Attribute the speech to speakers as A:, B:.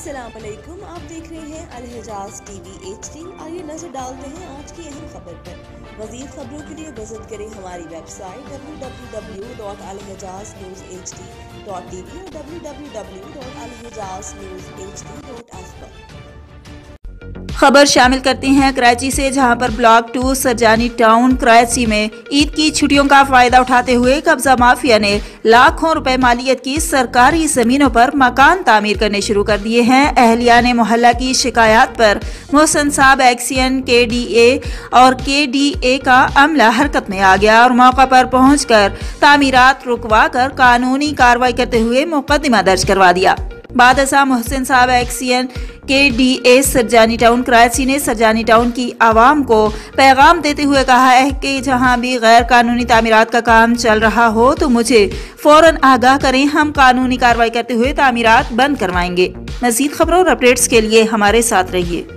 A: अस्सलामुअलैकुम, आप देख रहे हैं अल-हिजाज़ टीवी HD। आइए नजर डालते हैं आज की अहम खबर पर। मज़ीद खबरों के लिए विजिट करें हमारी वेबसाइट www.alhijazhnewshd.tv और www.alhijazhnewshd.af पर।
B: खबर शामिल करते हैं कराची से, जहां पर ब्लॉक 2 सरजानी टाउन कराची में ईद की छुट्टियों का फायदा उठाते हुए कब्जा माफिया ने लाखों रुपए मालियत की सरकारी जमीनों पर मकान तामीर करने शुरू कर दिए हैं। अहलिया ने मोहल्ला की शिकायत पर मोहसिन साहब एक्सियन KDA और KDA का अमला हरकत में आ गया और मौका पर पहुंचकर तामीरात रुकवा कर कानूनी कार्रवाई करते हुए मुकदमा दर्ज करवा दिया। बादशाह मोहसिन साहब एक्सियन KDA सरजानी टाउन कराची ने सरजानी टाउन की आवाम को पैगाम देते हुए कहा है कि जहां भी गैर कानूनी तामीरात का काम चल रहा हो तो मुझे फौरन आगाह करें, हम कानूनी कार्रवाई करते हुए तामीरात बंद करवाएंगे। मज़ीद खबरों और अपडेट्स के लिए हमारे साथ रहिए।